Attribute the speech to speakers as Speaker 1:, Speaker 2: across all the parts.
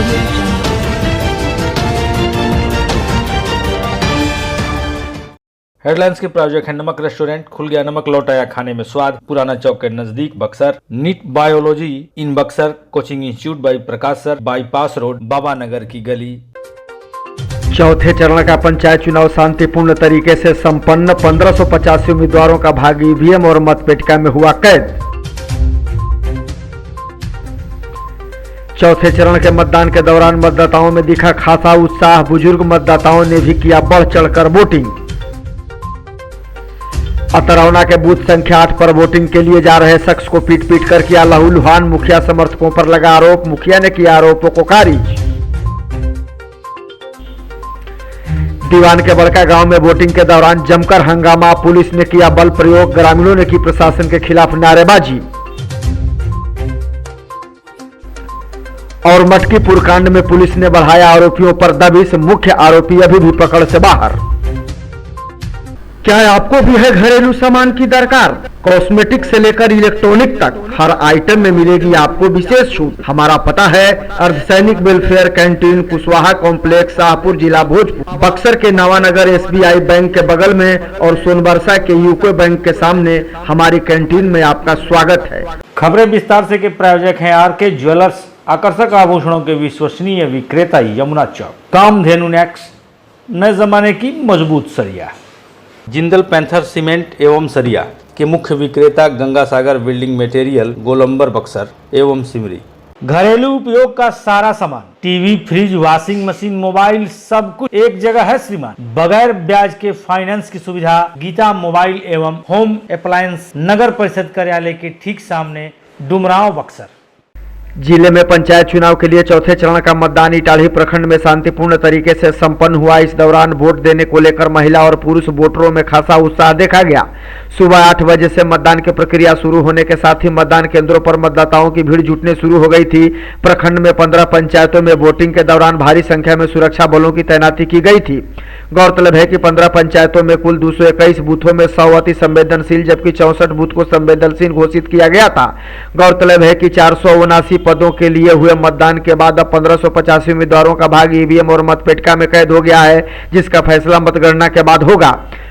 Speaker 1: audio jungle.
Speaker 2: Headlines के प्रायोजक है नमक रेस्टोरेंट। खुल गया नमक, लौट आया खाने में स्वाद। पुराना चौक के नजदीक Buxar. NEET biology in Buxar coaching institute by Prakash sir, bypass road, Baba Nagar की गली।
Speaker 3: चौथे चरण का पंचायत चुनाव शांतिपूर्ण तरीके से संपन्न। 1585 उम्मीदवारों का भाग ईवीएम और मतपेटिका में हुआ कैद। चौथे चरण के मतदान के दौरान मतदाताओं में दिखा खासा उत्साह। बुजुर्ग मतदाताओं ने भी किया बढ़ चढ़कर वोटिंग। अतरौना के बूथ संख्या 8 पर वोटिंग के लिए जा रहे शख्स को पीट पीट कर किया लहूलुहान। मुखिया समर्थकों पर लगा आरोप, मुखिया ने किया आरोपों को खारिज। दीवान के बड़का गांव में वोटिंग के दौरान जमकर हंगामा, पुलिस ने किया बल प्रयोग, ग्रामीणों ने की प्रशासन के खिलाफ नारेबाजी। और मटकीपुर कांड में पुलिस ने बढ़ाया आरोपियों पर दबिश, मुख्य आरोपी अभी भी पकड़ से बाहर। क्या आपको भी है घरेलू सामान की दरकार? कॉस्मेटिक से लेकर इलेक्ट्रॉनिक तक हर आइटम में मिलेगी आपको विशेष छूट। हमारा पता है अर्धसैनिक welfare canteen, Kushwaha complex, Shahpur, जिला भोजपुर। बक्सर के नवानगर एसबीआई बैंक के बगल में और सोनबरसा के यूको बैंक के सामने हमारी कैंटीन में आपका स्वागत है।
Speaker 2: खबरें विस्तार से के प्रायोजक हैं आरके ज्वेलर्स, आकर्षक आभूषणों के विश्वसनीय विक्रेता, यमुना चौक। कामधेनु नेक्स, नए जमाने की मजबूत सरिया। जिंदल पैंथर सीमेंट एवं सरिया के मुख्य विक्रेता, गंगा सागर बिल्डिंग मटेरियल, गोलंबर बक्सर एवं सिमरी। घरेलू उपयोग का सारा सामान, TV, fridge, washing machine, mobile, सब कुछ एक जगह है श्रीमान। बगैर ब्याज के फाइनेंस की सुविधा। गीता मोबाइल एवं होम अप्लायंस, नगर परिषद कार्यालय के ठीक सामने, डुमरांव बक्सर।
Speaker 3: जिले में पंचायत चुनाव के लिए चौथे चरण का मतदान इटाढ़ी प्रखंड में शांतिपूर्ण तरीके से संपन्न हुआ। इस दौरान वोट देने को लेकर महिला और पुरुष वोटरों में खासा उत्साह देखा गया। सुबह 8 बजे से मतदान की प्रक्रिया शुरू होने के साथ ही मतदान केंद्रों पर मतदाताओं की भीड़ जुटने शुरू हो गई थी। प्रखंड में 15 पंचायतों में वोटिंग के दौरान भारी संख्या में सुरक्षा बलों की तैनाती की गई थी। गौरतलब है कि 15 पंचायतों में कुल 221 बूथों में 100 अति संवेदनशील जबकि 64 बूथ को संवेदनशील घोषित किया गया था। गौरतलब है कि 479 पदों के लिए हुए मतदान के बाद अब 1585 उम्मीदवारों का भाग ईवीएम और मतपेटिका में कैद हो गया है, जिसका फैसला मतगणना के बाद होगा।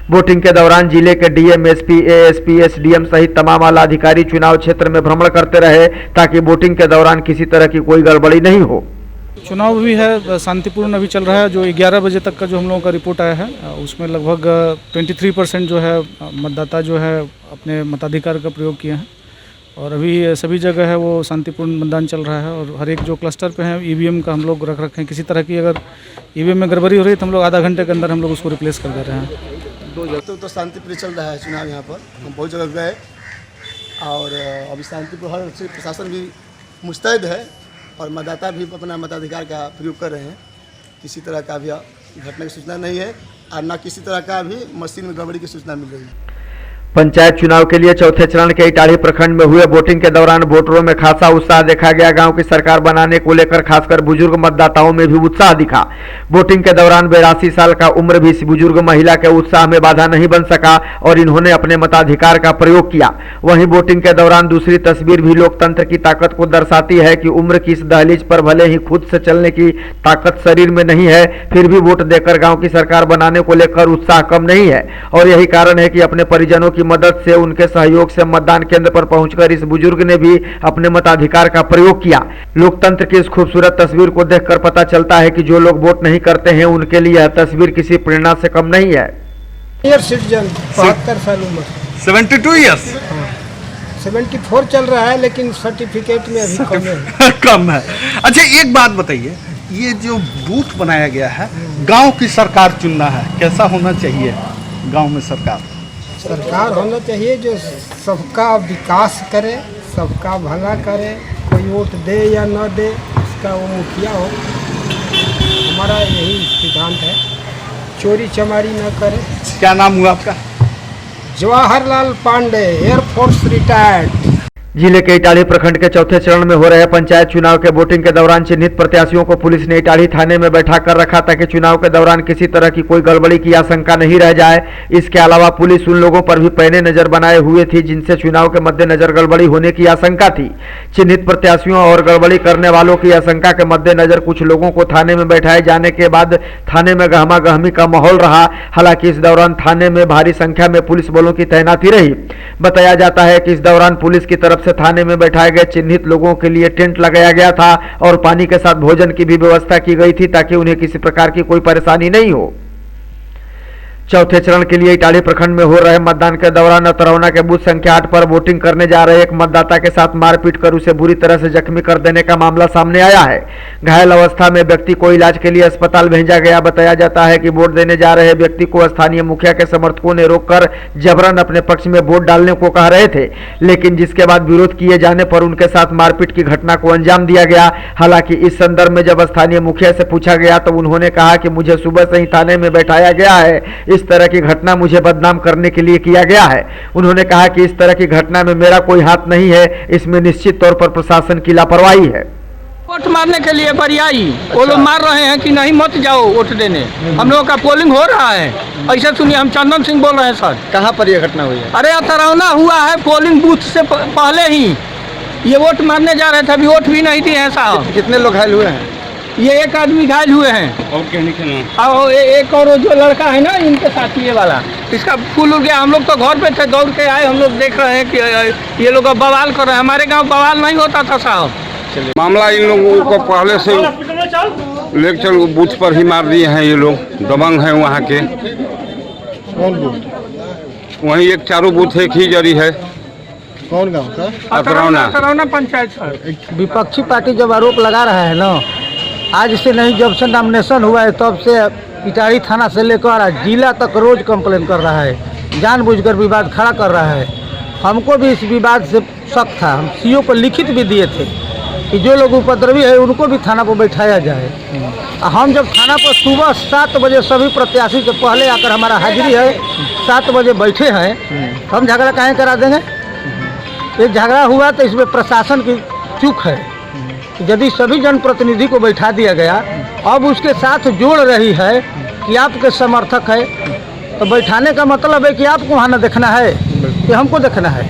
Speaker 3: वोटिंग के दौरान जिले के डीएम, एसपी, एएसपी, एसडीएम सहित तमाम आला अधिकारी चुनाव क्षेत्र में भ्रमण करते रहे ताकि वोटिंग के दौरान किसी तरह की कोई गड़बड़ी नहीं हो।
Speaker 4: चुनाव भी है शांतिपूर्ण अभी चल रहा है। जो 11 बजे तक का जो हम लोगों का रिपोर्ट आया है उसमें लगभग 23% जो है मतदाता जो है अपने मताधिकार का प्रयोग किए हैं और अभी सभी जगह है वो शांतिपूर्ण मतदान चल रहा है। और हर एक जो क्लस्टर पे है ईवीएम का हम लोग रख रखे हैं। किसी तरह की अगर ईवीएम में गड़बड़ी हो रही है तो हम लोग आधा घंटे के अंदर हम लोग उसको रिप्लेस कर दे रहे हैं।
Speaker 5: तो शांतिप्रिय चल रहा है चुनाव यहाँ पर। हम बहुत जगह गए और अभी शांतिपूर्ण हर प्रशासन भी मुस्तैद है और मतदाता भी अपना मताधिकार का प्रयोग कर रहे हैं। किसी तरह का भी घटना की सूचना नहीं है और न किसी तरह का भी मशीन में गड़बड़ी की सूचना मिल रही है।
Speaker 3: पंचायत चुनाव के लिए चौथे चरण के इटाढ़ी प्रखंड में हुए वोटिंग के दौरान वोटरों में खासा उत्साह देखा गया। गांव की सरकार बनाने को लेकर खासकर बुजुर्ग मतदाताओं में भी उत्साह दिखा। वोटिंग के दौरान 82 साल का उम्र भी इस बुजुर्ग महिला के उत्साह में बाधा नहीं बन सका और इन्होंने अपने मताधिकार का प्रयोग किया। वहीं वोटिंग के दौरान दूसरी तस्वीर भी लोकतंत्र की ताकत को दर्शाती है कि उम्र की इस दहलीज पर भले ही खुद से चलने की ताकत शरीर में नहीं है, फिर भी वोट देकर गाँव की सरकार बनाने को लेकर उत्साह कम नहीं है। और यही कारण है कि अपने परिजनों की मदद से, उनके सहयोग से मतदान केंद्र पर पहुंचकर इस बुजुर्ग ने भी अपने मताधिकार का प्रयोग किया। लोकतंत्र की इस खूबसूरत तस्वीर को देखकर पता चलता है कि जो लोग वोट नहीं करते हैं उनके लिए यह तस्वीर किसी प्रेरणा से कम नहीं है।
Speaker 6: सीनियर सिटीजन 72 साल उम्र।
Speaker 7: 72 ईयर्स।
Speaker 6: 74 चल रहा है लेकिन सर्टिफिकेट में अभी कम है।
Speaker 7: कम है। अच्छा एक बात बताइए, ये जो बूथ बनाया गया है गांव की सरकार चुनना है, कैसा होना चाहिए गांव में सरकार
Speaker 6: होना चाहिए जो सबका विकास करे, सबका भला करे। कोई वोट दे या न दे उसका वो मुखिया हो। हमारा यही सिद्धांत है, चोरी चमारी न करे।
Speaker 7: क्या नाम हुआ आपका?
Speaker 6: Jawaharlal Pandey, air force retired.
Speaker 3: जिले के इटाढ़ी प्रखंड के चौथे चरण में हो रहे पंचायत चुनाव के वोटिंग के दौरान चिन्हित प्रत्याशियों को पुलिस ने इटाढ़ी थाने में बैठा कर रखा ताकि चुनाव के दौरान किसी तरह की कोई गड़बड़ी की आशंका नहीं रह जाए। इसके अलावा पुलिस उन लोगों पर भी पैने नजर बनाए हुए थी जिनसे चुनाव के मद्देनजर गड़बड़ी होने की आशंका थी। चिन्हित प्रत्याशियों और गड़बड़ी करने वालों की आशंका के मद्देनजर कुछ लोगों को थाने में बैठाए जाने के बाद थाने में गहमा गहमी का माहौल रहा। हालांकि इस दौरान थाने में भारी संख्या में पुलिस बलों की तैनाती रही। बताया जाता है कि इस दौरान पुलिस की तरफ से थाने में बैठाए गए चिन्हित लोगों के लिए टेंट लगाया गया था और पानी के साथ भोजन की भी व्यवस्था की गई थी ताकि उन्हें किसी प्रकार की कोई परेशानी नहीं हो। चौथे चरण के लिए इटाढ़ी प्रखंड में हो रहे मतदान के दौरान अतरौना के बूथ संख्या 8 पर वोटिंग करने जा रहे एक मतदाता के साथ मारपीट कर उसे बुरी तरह से जख्मी कर देने का मामला सामने आया है। घायल अवस्था में व्यक्ति को इलाज के लिए अस्पताल भेजा गया। बताया जाता है कि वोट देने जा रहे व्यक्ति को स्थानीय मुखिया के समर्थकों ने रोककर जबरन अपने पक्ष में वोट डालने को कह रहे थे, लेकिन जिसके बाद विरोध किए जाने पर उनके साथ मारपीट की घटना को अंजाम दिया गया। हालांकि इस संदर्भ में जब स्थानीय मुखिया से पूछा गया तो उन्होंने कहा कि मुझे सुबह से ही थाने में बैठाया गया है, इस तरह की घटना मुझे बदनाम करने के लिए किया गया है। उन्होंने कहा कि इस तरह की घटना में मेरा कोई हाथ नहीं है, इसमें निश्चित तौर पर प्रशासन की लापरवाही है।
Speaker 1: वोट मारने के लिए बरियाई वो लोग मार रहे हैं कि नहीं मत जाओ वोट देने। हम लोगों का पोलिंग हो रहा है। ऐसे सुनिए, हम चंदन सिंह बोल रहे हैं सर।
Speaker 7: कहाँ पर यह घटना हुई है?
Speaker 1: अरे अतरौना हुआ है, पोलिंग बूथ से पहले ही ये वोट मारने जा रहे थे, अभी वोट भी नहीं दिए हैं साहब।
Speaker 7: कितने लोग घायल हुए हैं?
Speaker 1: ये एक आदमी घायल हुए हैं और एक और जो लड़का है ना इनके साथ ये वाला, इसका फूल उड़ गया। हम लोग तो घर पे थे, दौड़ के आए। हम लोग देख रहे हैं कि ये लोग बवाल कर रहे हैं। हमारे गांव बवाल नहीं होता था साहब।
Speaker 8: मामला इन लोगों को पहले से लेक्चर बूथ पर ही मार दिए हैं। ये लोग दबंग हैं वहाँ के।
Speaker 7: कौन बूथ?
Speaker 8: वहीं एक चारों बूथ एक ही जरी है।
Speaker 7: कौन गाँव का?
Speaker 1: अतरौना पंचायत सर।
Speaker 9: विपक्षी पार्टी जब आरोप लगा रहा है ना, आज से नहीं, जब से नॉमिनेशन हुआ है तब से इटाढ़ी थाना से लेकर जिला तक रोज कंप्लेन कर रहा है, जानबूझकर विवाद खड़ा कर रहा है। हमको भी इस विवाद से शक था। हम सीओ को लिखित भी दिए थे कि जो लोग उपद्रवी है उनको भी थाना पर बैठाया जाए। हम जब थाना पर सुबह 7 बजे सभी प्रत्याशी से पहले आकर हमारा हाजिरी है, 7 बजे बैठे हैं, हम झगड़ा काहे करा देंगे? ये झगड़ा हुआ तो इसमें प्रशासन की चूक है। यदि सभी जनप्रतिनिधि को बैठा दिया गया, अब उसके साथ जोड़ रही है कि आपके समर्थक है, तो बैठाने का मतलब है कि आपको वहाँ न देखना है कि हमको देखना है।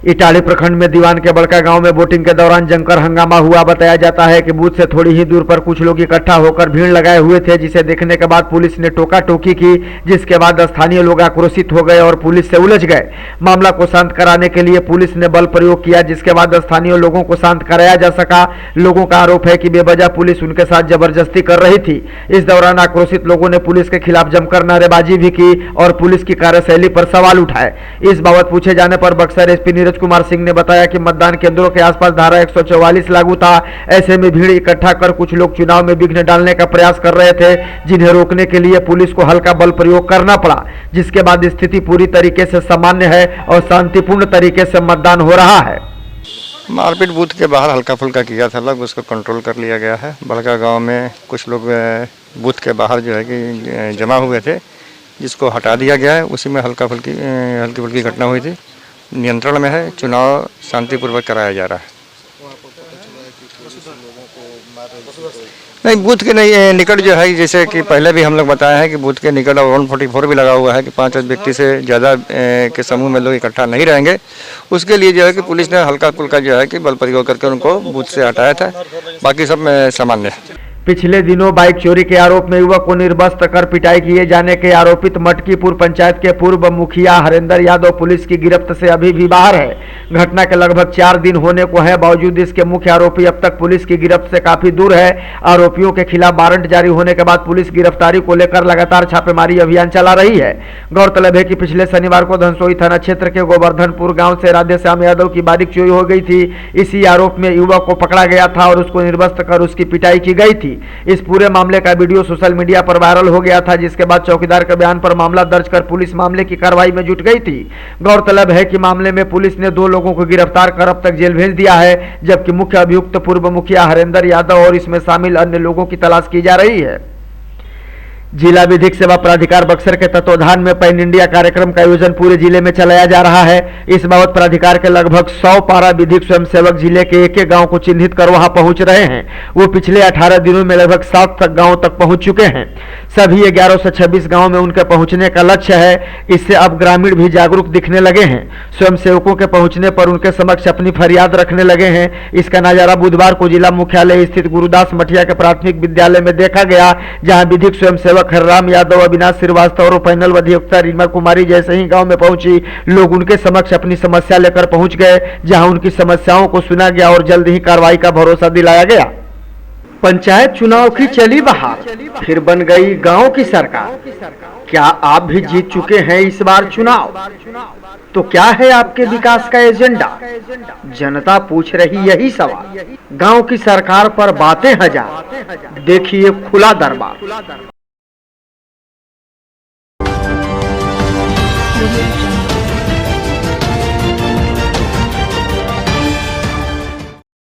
Speaker 3: इटाढ़ी प्रखंड में दीवान के बड़का गांव में वोटिंग के दौरान जमकर हंगामा हुआ। बताया जाता है कि बूथ से थोड़ी ही दूर पर कुछ लोग इकट्ठा होकर भीड़ लगाए हुए थे, जिसे देखने के बाद पुलिस ने टोका टोकी की, जिसके बाद स्थानीय लोग आक्रोशित हो गए और पुलिस से उलझ गए। मामला को शांत कराने के लिए पुलिस ने बल प्रयोग किया, जिसके बाद स्थानीय लोगों को शांत कराया जा सका। लोगों का आरोप है कि बेवजह पुलिस उनके साथ जबरदस्ती कर रही थी। इस दौरान आक्रोशित लोगों ने पुलिस के खिलाफ जमकर नारेबाजी भी की और पुलिस की कार्यशैली पर सवाल उठाए। इस बाबत पूछे जाने पर बक्सर एसपी कुमार सिंह ने बताया कि मतदान केंद्रों के आसपास धारा 144 लागू था। ऐसे में भीड़ इकट्ठा कर कुछ लोग चुनाव में विघ्न डालने का प्रयास कर रहे थे, जिन्हें रोकने के लिए पुलिस को हल्का बल प्रयोग करना पड़ा, जिसके बाद स्थिति पूरी तरीके से सामान्य है और शांतिपूर्ण तरीके से मतदान हो रहा है।
Speaker 10: मारपीट बूथ के बाहर हल्का फुल्का किया था लोग, उसको कंट्रोल कर लिया गया है। बड़का गांव में कुछ लोग बूथ के बाहर जो है कि जमा हुए थे, जिसको हटा दिया गया है। उसी में हल्की फुल्की घटना हुई थी। नियंत्रण में है, चुनाव शांतिपूर्वक कराया जा रहा है। नहीं, बूथ के नहीं निकट जो है, जैसे कि पहले भी हम लोग बताए हैं कि बूथ के निकट 144 भी लगा हुआ है कि 5 व्यक्ति से ज़्यादा के समूह में लोग इकट्ठा नहीं रहेंगे। उसके लिए जो है कि पुलिस ने हल्का फुल्का जो है कि बल प्रयोग करके उनको बूथ से हटाया था। बाकी सब में सामान्य है।
Speaker 3: पिछले दिनों बाइक चोरी के आरोप में युवक को निर्वस्त्र कर पिटाई किए जाने के आरोपित मटकीपुर पंचायत के पूर्व मुखिया हरेंद्र यादव पुलिस की गिरफ्त से अभी भी बाहर है। घटना के लगभग 4 दिन होने को है, बावजूद इसके मुख्य आरोपी अब तक पुलिस की गिरफ्त से काफी दूर है। आरोपियों के खिलाफ वारंट जारी होने के बाद पुलिस गिरफ्तारी को लेकर लगातार छापेमारी अभियान चला रही है। गौरतलब है कि पिछले शनिवार को धनसोई थाना क्षेत्र के गोवर्धनपुर गाँव से राधेश्याम यादव की बाइक चोरी हो गई थी। इसी आरोप में युवक को पकड़ा गया था और उसको निर्वस्त्र कर उसकी पिटाई की गई थी। इस पूरे मामले का वीडियो सोशल मीडिया पर वायरल हो गया था, जिसके बाद चौकीदार के बयान पर मामला दर्ज कर पुलिस मामले की कार्रवाई में जुट गई थी। गौरतलब है कि मामले में पुलिस ने 2 लोगों को गिरफ्तार कर अब तक जेल भेज दिया है, जबकि मुख्य अभियुक्त पूर्व मुखिया हरेंद्र यादव और इसमें शामिल अन्य लोगों की तलाश की जा रही है। जिला विधिक सेवा प्राधिकार बक्सर के तत्वाधान में पैन इंडिया कार्यक्रम का आयोजन पूरे जिले में चलाया जा रहा है। इस बाबत प्राधिकार के लगभग 100 पारा विधिक स्वयंसेवक जिले के एक एक गांव को चिन्हित कर वहां पहुंच रहे हैं। वो पिछले 18 दिनों में लगभग 7 गांवों तक पहुंच चुके हैं। सभी 11 से 26 गांव में उनके पहुंचने का लक्ष्य है। इससे अब ग्रामीण भी जागरूक दिखने लगे हैं। स्वयंसेवकों के पहुंचने पर उनके समक्ष अपनी फरियाद रखने लगे हैं। इसका नजारा बुधवार को जिला मुख्यालय स्थित गुरुदास मठिया के प्राथमिक विद्यालय में देखा गया, जहां विधिक स्वयंसेवक हरराम यादव, अविनाश श्रीवास्तव और पैनल अधिवक्ता रीमा कुमारी जैसे ही गांव में पहुंची लोग उनके समक्ष अपनी समस्या लेकर पहुंच गए, जहां उनकी समस्याओं को सुना गया और जल्द ही कार्रवाई का भरोसा दिलाया गया। पंचायत चुनाव की चली बहार, फिर बन गई गांव की सरकार। क्या आप भी जीत चुके हैं इस बार चुनाव? तो क्या है आपके विकास का एजेंडा? जनता पूछ रही यही सवाल। गांव की सरकार पर बातें हजार, देखिए खुला दरबार।